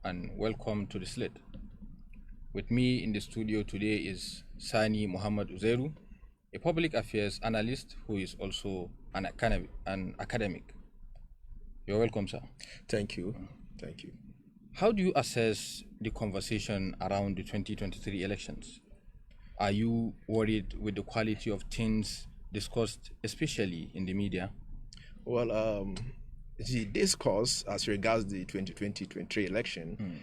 and welcome to the slate. With me in the studio today is Sani Muhammad Uzairu, a public affairs analyst who is also an academic. You're welcome, sir. Thank you. Thank you. How do you assess the conversation around the 2023 elections? Are you worried with the quality of things discussed, especially in the media? Well, the discourse as regards the 2023 election,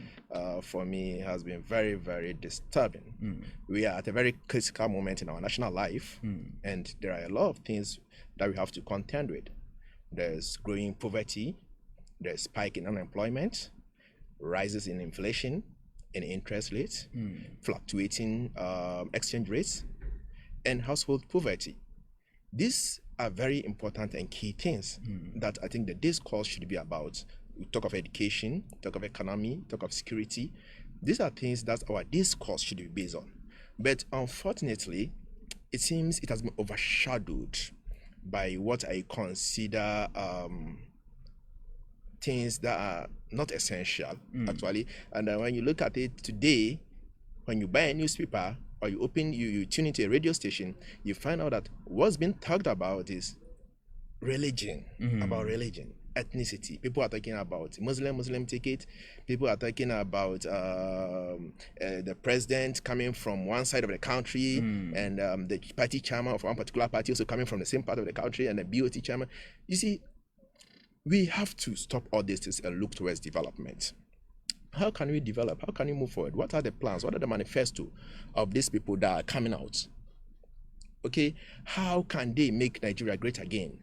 for me, has been very, very disturbing. We are at a very critical moment in our national life, and there are a lot of things that we have to contend with. There's growing poverty, there's spike in unemployment, rises in inflation, in interest rates, fluctuating exchange rates, and household poverty. These are very important and key things that I think the discourse should be about. We talk of education, talk of economy, talk of security. These are things that our discourse should be based on. But unfortunately, it seems it has been overshadowed by what I consider things that are not essential, actually. And when you look at it today, when you buy a newspaper or you tune into a radio station, you find out that what's being talked about is religion, about religion, ethnicity. People are talking about Muslim ticket. People are talking about the president coming from one side of the country, and the party chairman of one particular party also coming from the same part of the country, and the BOT chairman. You see, we have to stop all this and look towards development. How can we develop? How can we move forward? What are the plans? What are the manifesto of these people that are coming out? Okay, how can they make Nigeria great again?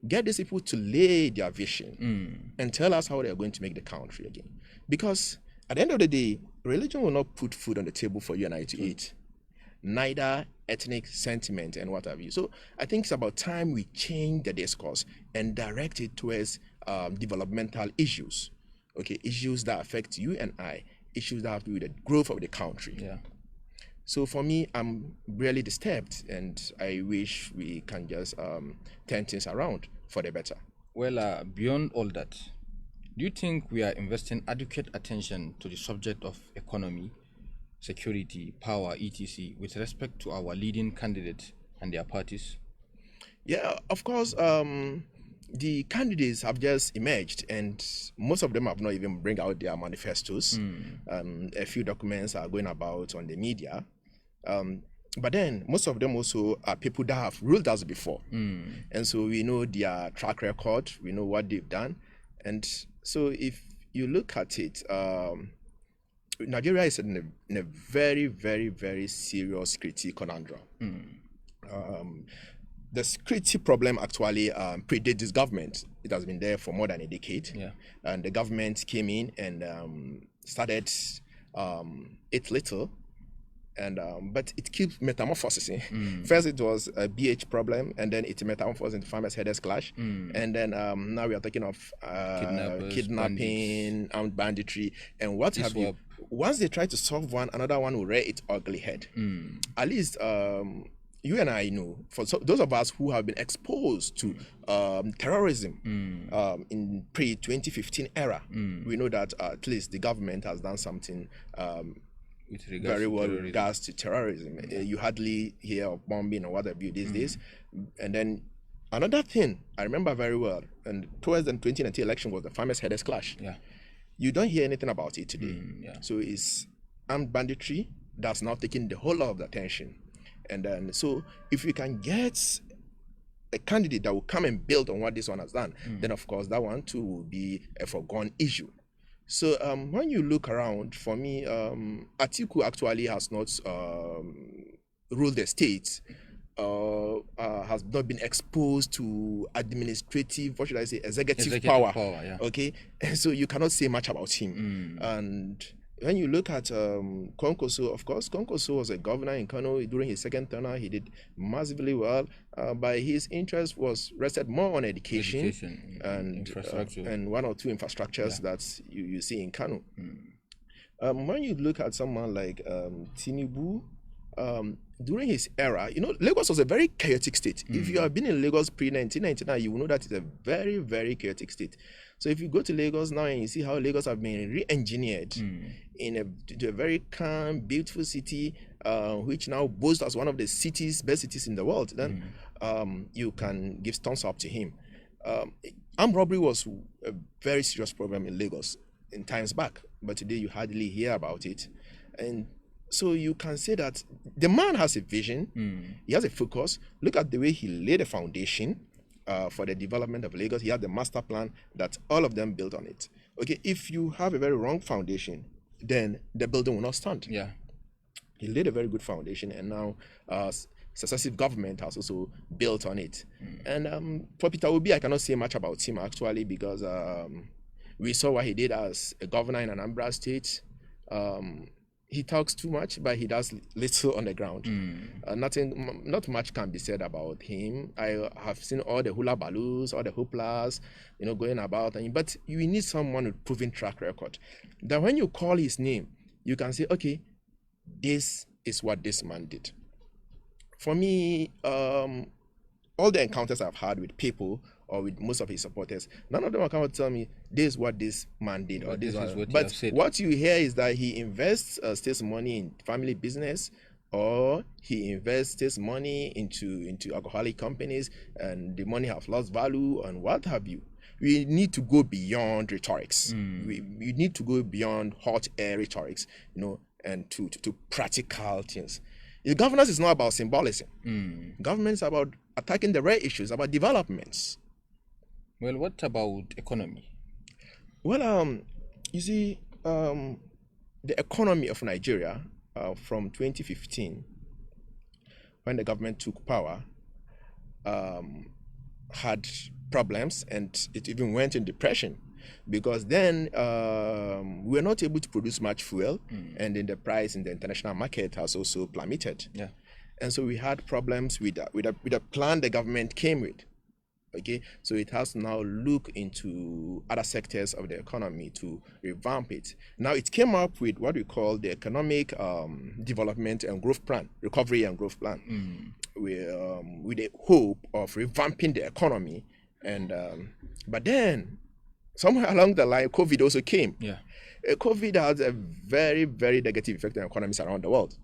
Get these people to lay their vision and tell us how they are going to make the country again. Because at the end of the day, religion will not put food on the table for you and I to eat. Neither ethnic sentiment and what have you. So I think it's about time we change the discourse and direct it towards developmental issues. Okay, issues that affect you and I, issues that have to do with the growth of the country. Yeah. So for me, I'm really disturbed, and I wish we can just turn things around for the better. Well, beyond all that, do you think we are investing adequate attention to the subject of economy, security, power, etc., with respect to our leading candidates and their parties? Yeah, of course. The candidates have just emerged, and most of them have not even bring out their manifestos. A few documents are going about on the media. But then most of them also are people that have ruled us before. And so we know their track record, we know what they've done. And so if you look at it, Nigeria is in a very, very, very serious security conundrum. The security problem actually predates this government. It has been there for more than a decade. Yeah. And the government came in and started it little. And but it keeps metamorphosing. First it was a BH problem, and then it metamorphosed into farmers herders clash, and then now we are talking of kidnapping, armed banditry, and what have you. Once they try to solve one, another one will rear its ugly head. At least you and I know, for those of us who have been exposed to terrorism in pre-2015 era, we know that at least the government has done something very well with regards to terrorism. You hardly hear of bombing or what have you these days. And then another thing I remember very well, and towards the 2019 election, was the farmers herders clash. Yeah. You don't hear anything about it today. So it's armed banditry that's now taking the whole lot of the attention. And then so if we can get a candidate that will come and build on what this one has done, then of course that one too will be a foregone issue. So when you look around, for me, Atiku actually has not ruled the state, has not been exposed to administrative, what should I say, executive power. Yeah. Okay, so you cannot say much about him. And when you look at Konkoso, of course, Konkoso was a governor in Kano during his second term. He did massively well, but his interest was rested more on education and infrastructure, and one or two infrastructures that you see in Kano. When you look at someone like Tinubu, during his era, Lagos was a very chaotic state. If you have been in Lagos pre-1999, you will know that it's a very, very chaotic state. So if you go to Lagos now and you see how Lagos have been re-engineered to a very calm, beautiful city, which now boasts as one of the best cities in the world, then you can give thumbs up to him. Armed robbery was a very serious problem in Lagos in times back, but today you hardly hear about it. And so you can say that the man has a vision, he has a focus. Look at the way he laid a foundation for the development of Lagos. He had the master plan that all of them built on it. Okay, if you have a very wrong foundation, then the building will not stand. Yeah. He laid a very good foundation, and now successive government has also built on it. And for Peter Obi, I cannot say much about him actually, because we saw what he did as a governor in Anambra State. He talks too much, but he does little on the ground. Not much can be said about him. I have seen all the hula baloos, all the hooplas, going about. But you need someone with proven track record. That when you call his name, you can say, okay, this is what this man did. For me, all the encounters I've had with people or with most of his supporters, none of them will come and tell me this is what this man did or this is what. But what you hear is that he invests his money in family business, or he invests his money into alcoholic companies, and the money has lost value and what have you. We need to go beyond rhetorics. We need to go beyond hot air rhetorics, and to practical things. The governance is not about symbolism. Government is about attacking the real issues, about developments. Well, what about economy? Well, you see, the economy of Nigeria from 2015, when the government took power, had problems, and it even went in depression, because then we were not able to produce much fuel, and then the price in the international market has also plummeted. Yeah. And so we had problems with a plan the government came with. Okay, so it has to now look into other sectors of the economy to revamp it. Now it came up with what we call the economic development and growth plan, recovery and growth plan, with a hope of revamping the economy. And but then somewhere along the line, COVID also came. Yeah, COVID has a very, very negative effect on economies around the world.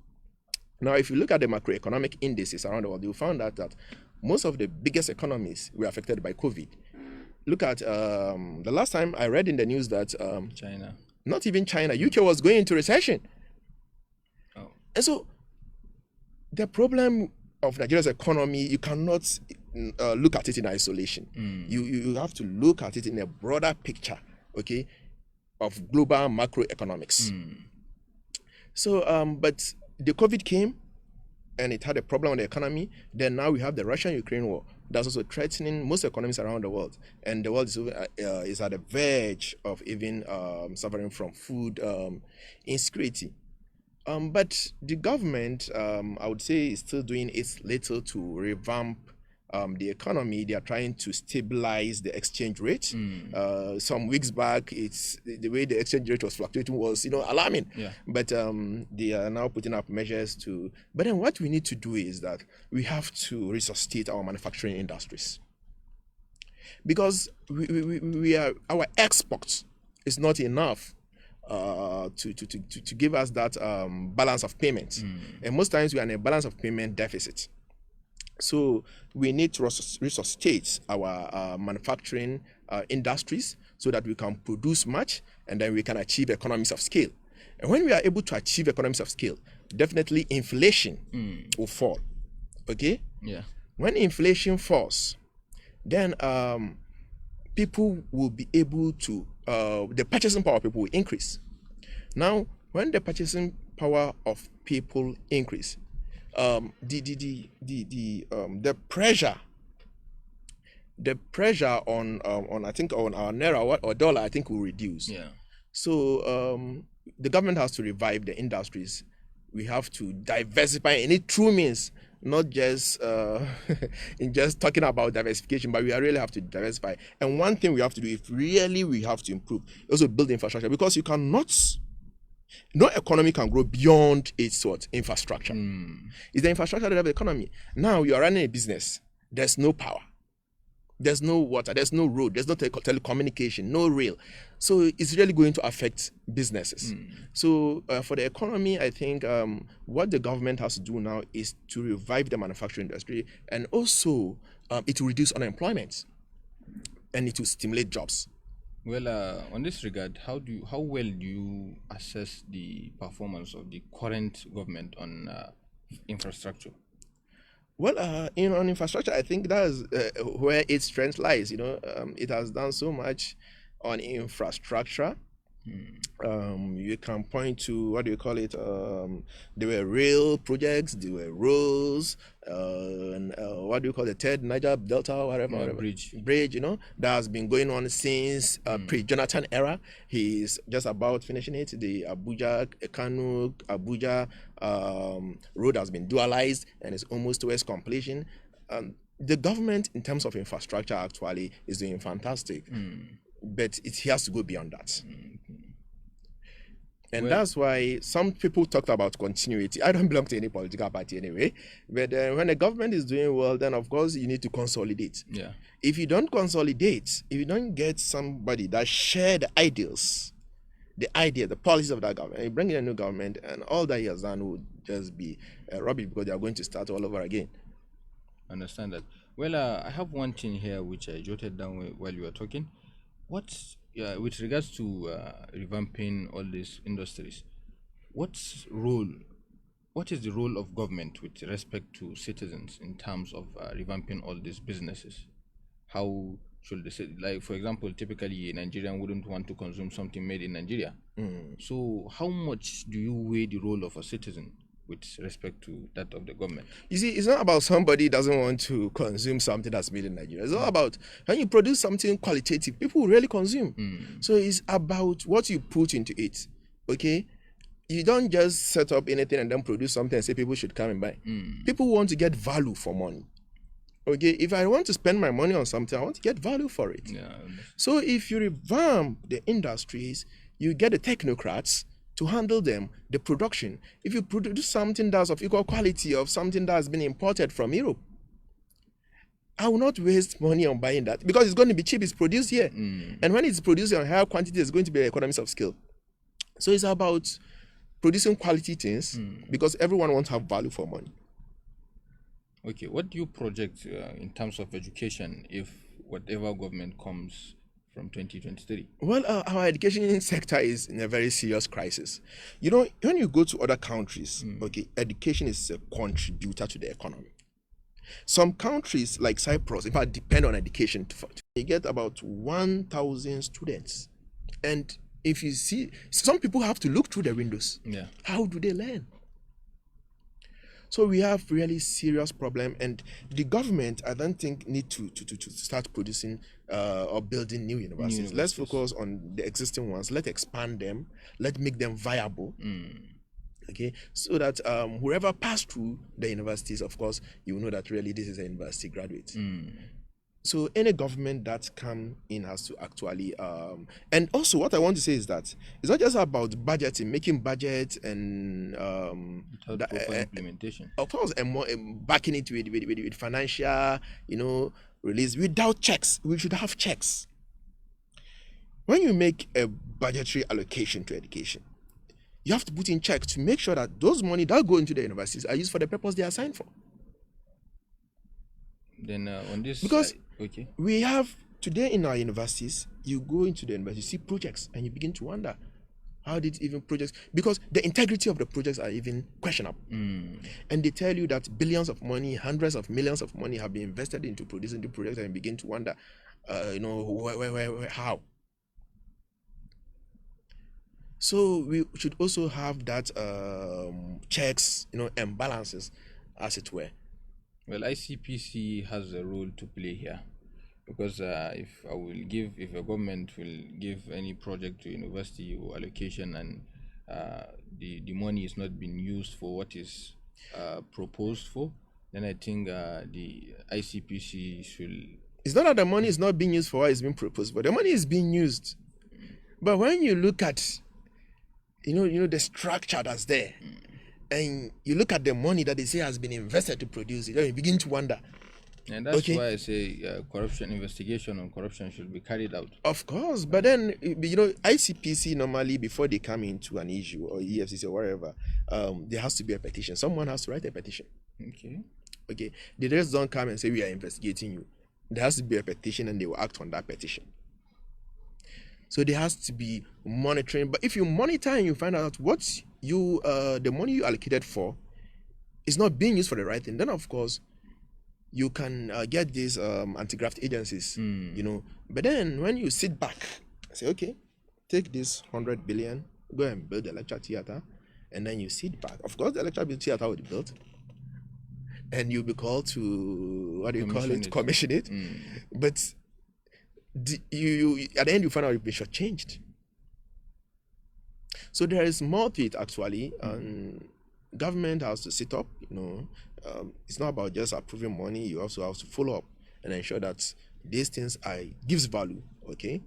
Now, if you look at the macroeconomic indices around the world, you'll find out that most of the biggest economies were affected by COVID. Look at the last time I read in the news that China. Not even China, UK was going into recession. Oh. And so the problem of Nigeria's economy, you cannot look at it in isolation. You have to look at it in a broader picture, okay, of global macroeconomics. So, but the COVID came, and it had a problem on the economy. Then now we have the Russian-Ukraine war that's also threatening most economies around the world, and the world is at the verge of even suffering from food insecurity. But the government, I would say, is still doing its little to revamp the economy. They are trying to stabilize the exchange rate. Some weeks back, it's the way the exchange rate was fluctuating was, alarming. Yeah. But they are now putting up measures to. But then what we need to do is that we have to resuscitate our manufacturing industries, because we are, our exports is not enough to give us that balance of payments, and most times we are in a balance of payment deficit. So we need to resuscitate our manufacturing industries so that we can produce much, and then we can achieve economies of scale. And when we are able to achieve economies of scale, definitely inflation will fall. Okay? Yeah. When inflation falls, then people will be able to, the purchasing power of people will increase. Now, when the purchasing power of people increase, the pressure on I think on our naira or dollar, I think, will reduce. Yeah. So the government has to revive the industries. We have to diversify in it true means, not just in just talking about diversification, but we really have to diversify. And one thing we have to do, if really we have to improve, also build infrastructure, because you cannot No economy can grow beyond its what? Infrastructure. It's the infrastructure that have the economy. Now you are running a business. There's no power. There's no water. There's no road. There's no telecommunication. No rail. So it's really going to affect businesses. So for the economy, I think what the government has to do now is to revive the manufacturing industry, and also it will reduce unemployment, and it will stimulate jobs. Well, on this regard, how well do you assess the performance of the current government on infrastructure? Well, on infrastructure, I think that's where its strength lies. It has done so much on infrastructure. You can point to, what do you call it? There were rail projects, there were roads, and what do you call the third Niger Delta, whatever. Bridge. That has been going on since pre-Jonathan era. He's just about finishing it. The Abuja, Kano, Abuja road has been dualized and is almost towards completion. The government, in terms of infrastructure, actually is doing fantastic. But it has to go beyond that. And that's why some people talked about continuity. I don't belong to any political party anyway. But when the government is doing well, then of course you need to consolidate. Yeah. If you don't consolidate, if you don't get somebody that share the ideals, the policies of that government, and you bring in a new government, and all that he has done would just be rubbish, because they are going to start all over again. Understand that. Well, I have one thing here which I jotted down while you were talking. With regards to revamping all these industries, what is the role of government with respect to citizens in terms of revamping all these businesses? How should they, like, for example, typically a Nigerian wouldn't want to consume something made in Nigeria. So how much do you weigh the role of a citizen with respect to that of the government? You see, it's not about somebody doesn't want to consume something that's made in Nigeria. It's all about when you produce something qualitative, people will really consume. So it's about what you put into it. Okay? You don't just set up anything and then produce something and say people should come and buy. People want to get value for money. Okay? If I want to spend my money on something, I want to get value for it. Yeah. So if you revamp the industries, you get the technocrats to handle them, the production. If you produce something that's of equal quality of something that has been imported from Europe, I will not waste money on buying that, because it's going to be cheap. It's produced here. And when it's produced in higher quantity, it's going to be economies of scale. So it's about producing quality things, because everyone wants to have value for money. Okay, what do you project in terms of education if whatever government comes from 2023? Well, our education sector is in a very serious crisis. When you go to other countries, okay, education is a contributor to the economy. Some countries like Cyprus, in fact, depend on education. You get about 1,000 students. And if you see, some people have to look through the windows. Yeah. How do they learn? So we have really serious problem, and the government, I don't think, need to start producing or building new universities. Let's focus on the existing ones. Let's expand them. Let's make them viable. Okay, so that whoever passed through the universities, of course, you know that really this is a university graduate. So any government that come in has to actually and also what I want to say is that it's not just about budgeting, making budget and proper implementation. Of course, and more backing it with financial, release. Without checks, we should have checks. When you make a budgetary allocation to education, you have to put in checks to make sure that those money that go into the universities are used for the purpose they are assigned for. Then on this, because okay, we have today in our universities, you go into the university, you see projects, and you begin to wonder, how did even projects? Because the integrity of the projects are even questionable, and they tell you that billions of money, hundreds of millions of money have been invested into producing the projects, and you begin to wonder, where, how. So we should also have that checks, and balances, as it were. Well, ICPC has a role to play here, because if a government will give any project to university or allocation, and the money is not being used for what is proposed for, then I think the ICPC should. It's not that the money is not being used for what is being proposed, but the money is being used. But when you look at the structure that's there, and you look at the money that they say has been invested to produce it, you begin to wonder. And that's why I say corruption investigation on corruption should be carried out. Of course, but then ICPC normally before they come into an issue or EFCC or wherever, there has to be a petition. Someone has to write a petition. Okay. They just don't come and say we are investigating you. There has to be a petition and they will act on that petition. So there has to be monitoring. But if you monitor and you find out what the money you allocated for is not being used for the right thing, then of course you can get these anti-graft agencies, But then when you sit back, say, okay, take this 100 billion, go and build a lecture theater, and then you sit back. Of course, the lecture theater will be built, and you'll be called to commission it. But you at the end you find out you've been shortchanged. So there is more to it actually, and government has to sit up. It's not about just approving money. You also have to follow up and ensure that these things gives value. Okay.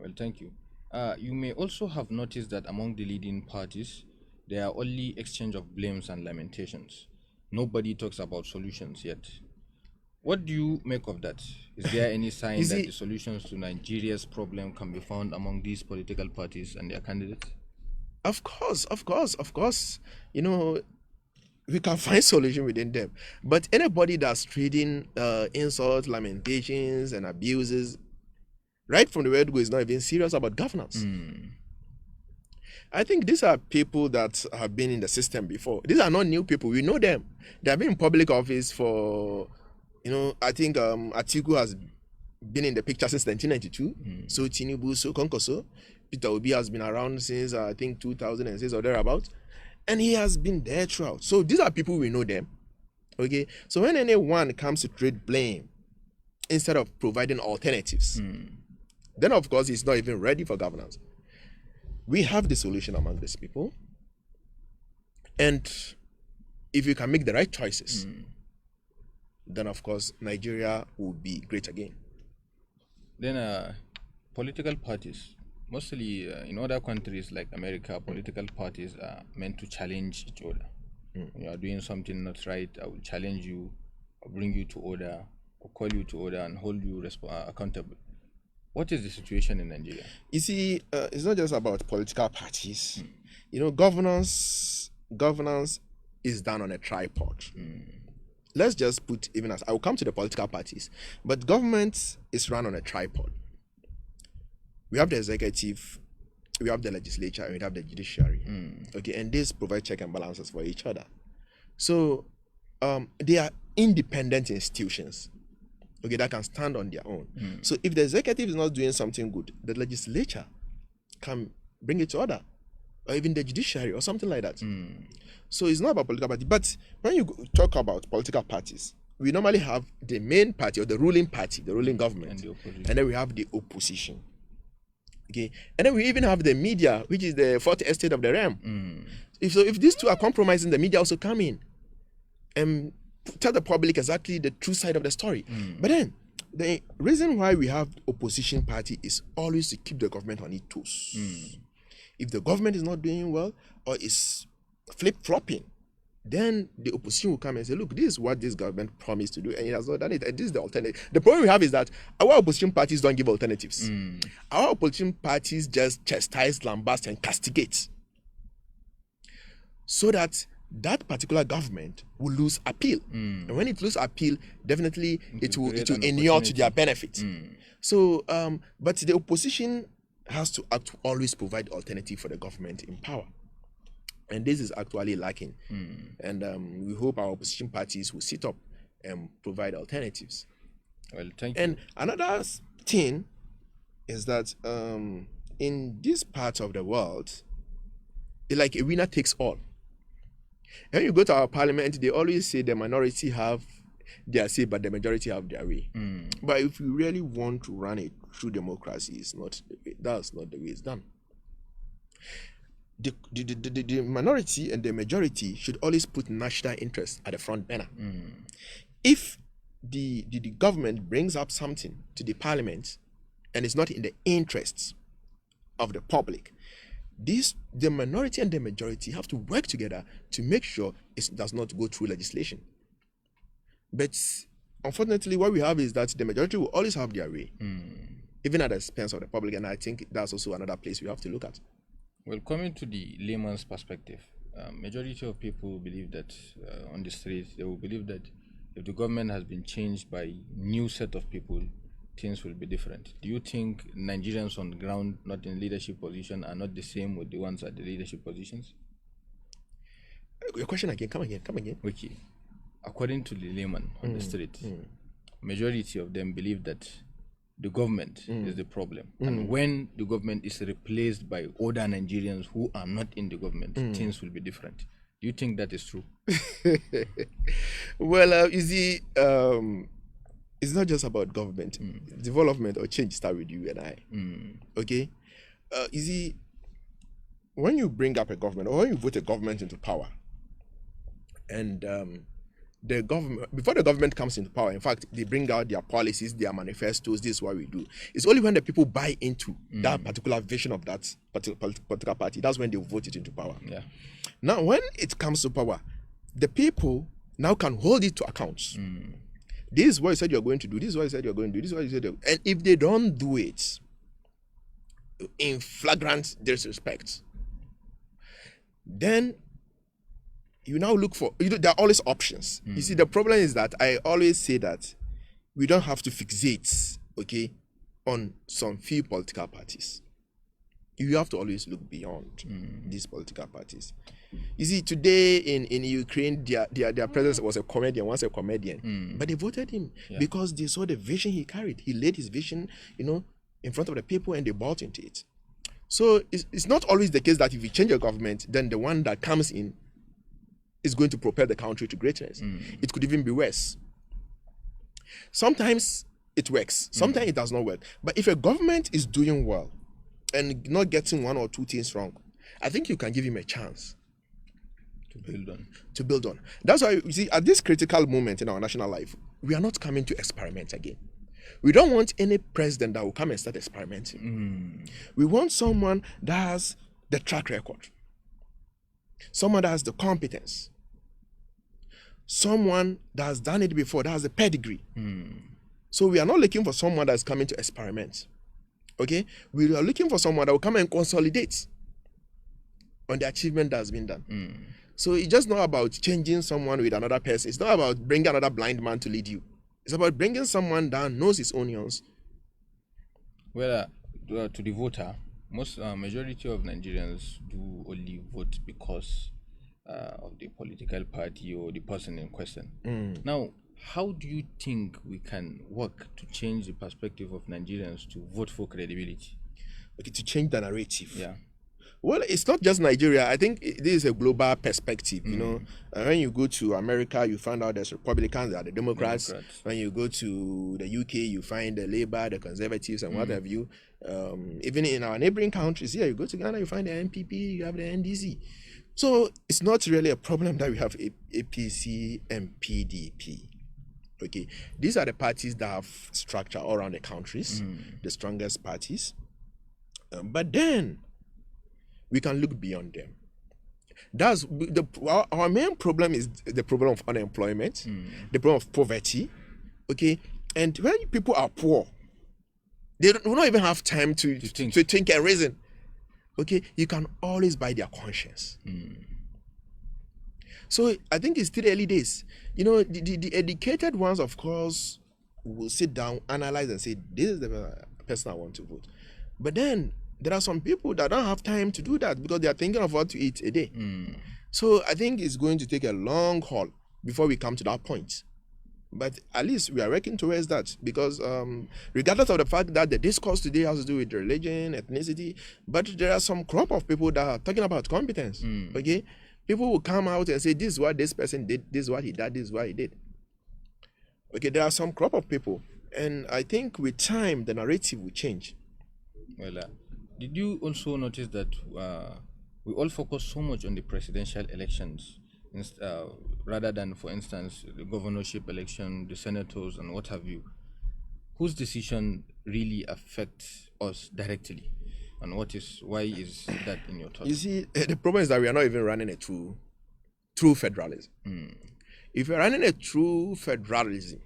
Well, thank you. You may also have noticed that among the leading parties, there are only exchange of blames and lamentations. Nobody talks about solutions yet. What do you make of that? Is there any sign that the solutions to Nigeria's problem can be found among these political parties and their candidates? Of course. We can find solution within them. But anybody that's trading insults, lamentations, and abuses, right from the word go, is not even serious about governance. I think these are people that have been in the system before. These are not new people. We know them. They have been in public office for, I think Atiku has been in the picture since 1992. So Tinubu, so Konkoso. Peter Obi has been around since, I think, 2006 or thereabouts. And he has been there throughout. So these are people, we know them. Okay? So when anyone comes to trade blame, instead of providing alternatives, then of course he's not even ready for governance. We have the solution among these people. And if you can make the right choices, then of course Nigeria will be great again. Then political parties. Mostly in other countries like America, political parties are meant to challenge each other. When you are doing something not right, I will challenge you, I'll bring you to order, or call you to order and hold you accountable. What is the situation in Nigeria? You see, it's not just about political parties. Governance is done on a tripod. Let's just put, even as I will come to the political parties, but government is run on a tripod. We have the executive, we have the legislature, and we have the judiciary. Okay, and these provide check and balances for each other. So they are independent institutions, okay, that can stand on their own. So if the executive is not doing something good, the legislature can bring it to order, or even the judiciary or something like that. So it's not about political party. But when you talk about political parties, we normally have the main party or the ruling party, the ruling government, and then we have the opposition. Okay, and then we even have the media, which is the fourth estate of the realm. If these two are compromising, the media also come in and tell the public exactly the true side of the story. But then the reason why we have opposition party is always to keep the government on its toes. If the government is not doing well or is flip-flopping, then the opposition will come and say, look, this is what this government promised to do, and it has not done it, and this is the alternative. The problem we have is that our opposition parties don't give alternatives. Our opposition parties just chastise, lambast, and castigate, so that particular government will lose appeal. And when it loses appeal, definitely it will inure to their benefit. So, but the opposition has to always provide alternative for the government in power. And this is actually lacking. And we hope our opposition parties will sit up and provide alternatives. Well, thank you. And another thing is that in this part of the world, it's like a winner takes all. When you go to our parliament, they always say the minority have their say, but the majority have their way. But if you really want to run a true democracy, that's not the way it's done. The minority and the majority should always put national interest at the front burner. If the government brings up something to the parliament and it's not in the interests of the public, the minority and the majority have to work together to make sure it does not go through legislation. But unfortunately, what we have is that the majority will always have their way, even at the expense of the public. And I think that's also another place we have to look at. Well, coming to the layman's perspective, majority of people believe that on the streets, they will believe that if the government has been changed by new set of people, things will be different. Do you think Nigerians on the ground, not in leadership position, are not the same with the ones at the leadership positions? Your question again, come again. Okay. According to the layman on the street, majority of them believe that the government is the problem. And when the government is replaced by other Nigerians who are not in the government, things will be different. Do you think that is true? Well, you see, it's not just about government. Development or change start with you and I. Okay? You see, when you bring up a government or when you vote a government into power, and the government, before the government comes into power, in fact, they bring out their policies, their manifestos, this is what we do. It's only when the people buy into that particular vision of that particular party, that's when they vote it into power. Yeah. Now, when it comes to power, the people now can hold it to account. This is what you said you're going to do, this is what you said you're going to do, this is what you said and if they don't do it in flagrant disrespect, then you now look for, there are always options. You see, the problem is that I always say that we don't have to fixate, okay, on some few political parties. You have to always look beyond these political parties. You see, today in Ukraine, their president was a comedian, once a comedian, but they voted him because they saw the vision he carried. He laid his vision, in front of the people, and they bought into it. So it's not always the case that if you change your government, then the one that comes in is going to propel the country to greatness. It could even be worse. Sometimes it works, sometimes it does not work. But if a government is doing well and not getting one or two things wrong, I think you can give him a chance to build on. That's why you see, at this critical moment in our national life, we are not coming to experiment again. We don't want any president that will come and start experimenting. We want someone that has the track record, someone that has the competence, someone that has done it before, that has the pedigree. So we are not looking for someone that's coming to experiment. Okay? We are looking for someone that will come and consolidate on the achievement that has been done. So it's just not about changing someone with another person. It's not about bringing another blind man to lead you. It's about bringing someone that knows his onions. Well, to the voter, most majority of Nigerians do only vote because of the political party or the person in question. Now, how do you think we can work to change the perspective of Nigerians to vote for credibility? Okay, to change the narrative. Yeah. Well, it's not just Nigeria. I think this is a global perspective. When you go to America, you find out there's Republicans, there are the Democrats. When you go to the UK, you find the Labour, the Conservatives, and what have you. Even in our neighboring countries, here you go to Ghana, you find the NPP, you have the NDC. So it's not really a problem that we have APC and PDP. Okay, these are the parties that have structure all around the countries, the strongest parties. But then we can look beyond them. That's our main problem is the problem of unemployment, the problem of poverty. Okay, and when people are poor, they will not even have time to think and reason. Okay, you can always buy their conscience. So I think it's still early days. The educated ones, of course, will sit down, analyze, and say, this is the person I want to vote. But then there are some people that don't have time to do that because they are thinking of what to eat a day. So I think it's going to take a long haul before we come to that point. But at least we are working towards that because regardless of the fact that the discourse today has to do with religion, ethnicity, but there are some crop of people that are talking about competence. Okay? People will come out and say, this is what this person did, this is what he did, this is what he did. Okay, there are some crop of people. And I think with time, the narrative will change. Well, did you also notice that we all focus so much on the presidential elections rather than, for instance, the governorship election, the senators, and what have you? Whose decision really affects us directly? And why is that in your thoughts? You see, the problem is that we are not even running a true federalism. If we're running a true federalism,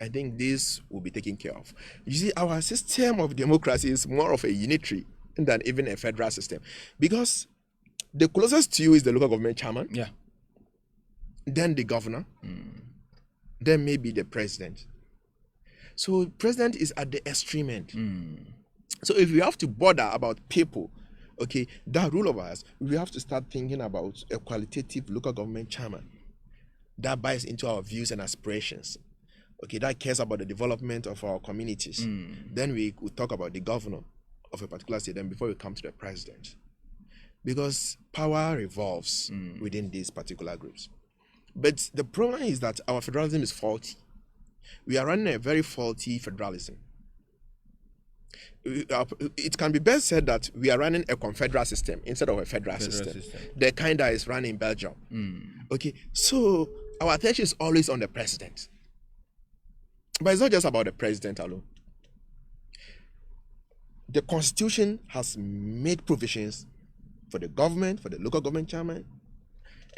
I think this will be taken care of. You see, our system of democracy is more of a unitary than even a federal system, because the closest to you is the local government chairman, Yeah. then the governor, then maybe the president. So president is at the extreme end. So if we have to bother about people, okay, that rule of ours, we have to start thinking about a qualitative local government chairman that buys into our views and aspirations, okay, that cares about the development of our communities. Then we could talk about the governor of a particular state, then before we come to the president, because power revolves within these particular groups. But the problem is that our federalism is faulty. We are running a very faulty federalism. It can be best said that we are running a confederal system instead of a federal system. The kind that is run in Belgium. Okay, so our attention is always on the president. But it's not just about the president alone. The constitution has made provisions for the government, for the local government chairman.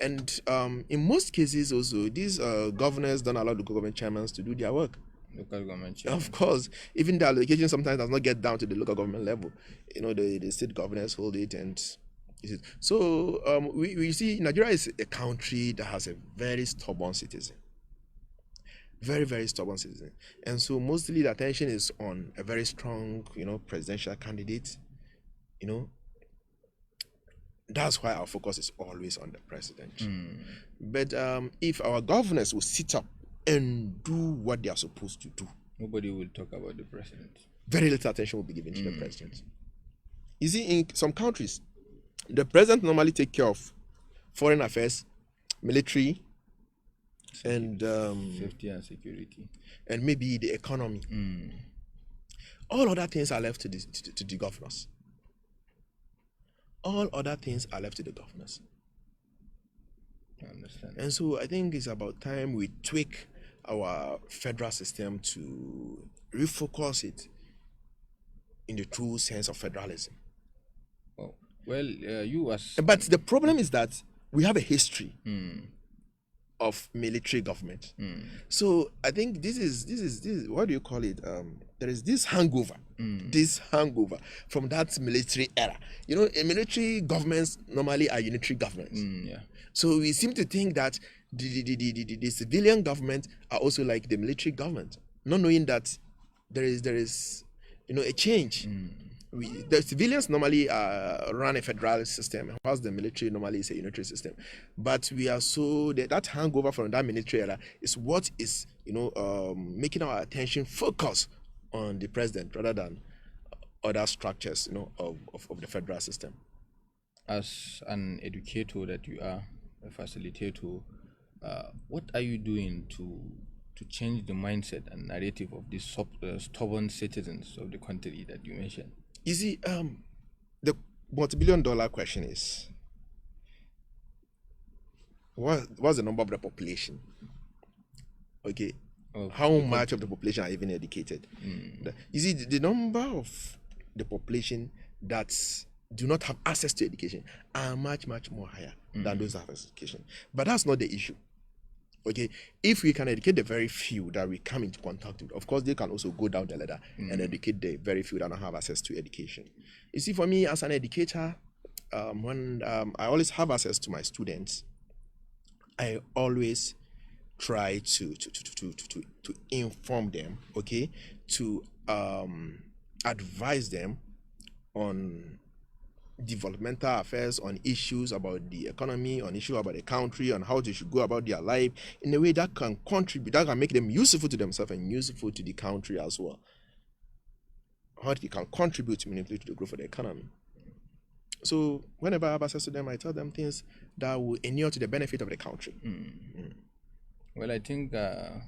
And in most cases also, these governors don't allow local government chairmen to do their work. Local government chairman. Of course, even the allocation sometimes does not get down to the local government level. You know, the state governors hold it, and so we see Nigeria is a country that has a very stubborn citizen. Very, very stubborn citizen. And so mostly the attention is on a very strong, presidential candidate. That's why our focus is always on the president. But if our governors will sit up and do what they are supposed to do, nobody will talk about the president. Very little attention will be given to the president. You see, in some countries, the president normally take care of foreign affairs, military, and safety and security, and maybe the economy. All other things are left to the governors. All other things are left to the governors. I understand. And so I think it's about time we tweak our federal system to refocus it in the true sense of federalism. Oh, well, you as... But the problem is that we have a history of military government. So I think this is what do you call it? There is this hangover from that military era. Military governments normally are unitary governments. So we seem to think that the civilian government are also like the military government, not knowing that there is a change. The civilians normally run a federal system, whilst the military normally is a unitary system. But we are that hangover from that military era is what is making our attention focus on the president rather than other structures of the federal system. As an educator that you are, a facilitator, what are you doing to change the mindset and narrative of these stubborn citizens of the country that you mentioned? You see, the multi-billion-dollar question is, what's the number of the population? Okay, how much of the population are even educated? You see, the number of the population that do not have access to education are much, much more higher than those that have education. But that's not the issue. Okay, if we can educate the very few that we come into contact with, of course, they can also go down the ladder and educate the very few that don't have access to education. You see, for me as an educator, when I always have access to my students, I always try to inform them, okay, to advise them on developmental affairs, on issues about the economy, on issues about the country, on how they should go about their life in a way that can contribute, that can make them useful to themselves and useful to the country as well. How they can contribute meaningfully to the growth of the economy. So whenever I have access to them, I tell them things that will inure to the benefit of the country. Well, I think on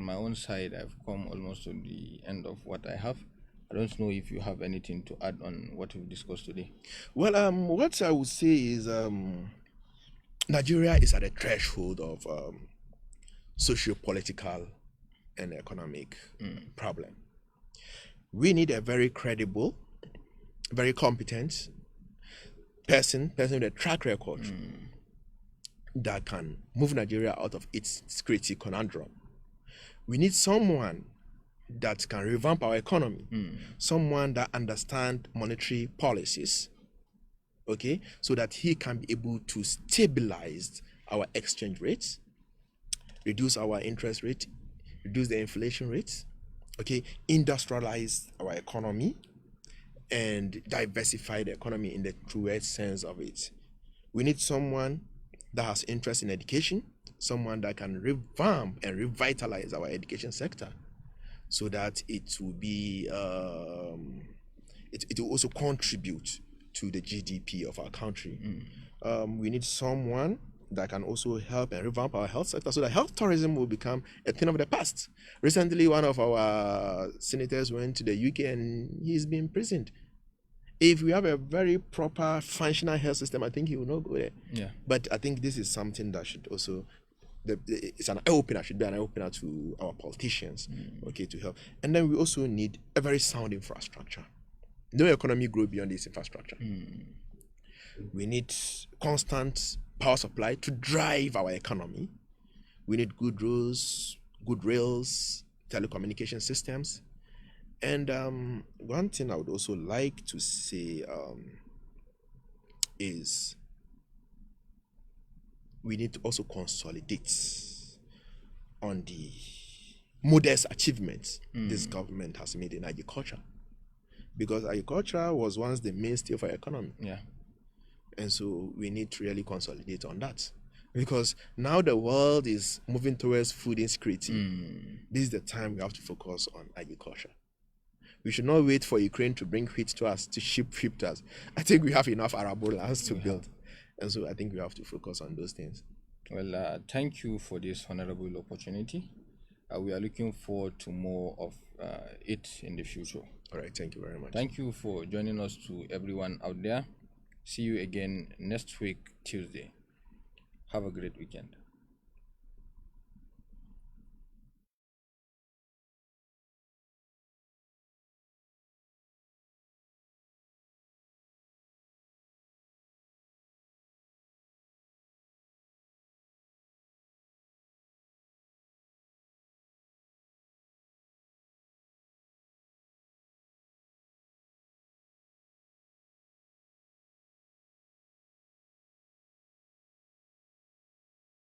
my own side, I've come almost to the end of what I have. I don't know if you have anything to add on what we've discussed today. Well, what I would say is Nigeria is at a threshold of socio-political and economic problem. We need a very credible, very competent person with a track record that can move Nigeria out of its security conundrum. We need someone that can revamp our economy, someone that understands monetary policies, okay, so that he can be able to stabilize our exchange rates, reduce our interest rate, reduce the inflation rates, okay, industrialize our economy, and diversify the economy in the truest sense of it. We need someone that has interest in education, someone that can revamp and revitalize our education sector so that it will be, it will also contribute to the GDP of our country. We need someone that can also help and revamp our health sector so that health tourism will become a thing of the past. Recently, one of our senators went to the UK and he's been imprisoned. If we have a very proper functional health system, I think he will not go there. Yeah. But I think this is something that should also, it's an eye-opener, should be an eye-opener to our politicians, okay, to help. And then we also need a very sound infrastructure. No economy grow beyond this infrastructure. We need constant power supply to drive our economy. We need good roads, good rails, telecommunication systems. And one thing I would also like to say is we need to also consolidate on the modest achievements this government has made in agriculture. Because agriculture was once the mainstay of our economy. Yeah. And so we need to really consolidate on that. Because now the world is moving towards food insecurity. This is the time we have to focus on agriculture. We should not wait for Ukraine to bring wheat to us, to ship wheat to us. I think we have enough arable lands to build. And so I think we have to focus on those things. Well, thank you for this honorable opportunity. We are looking forward to more of it in the future. All right, thank you very much. Thank you for joining us, to everyone out there. See you again next week, Tuesday. Have a great weekend.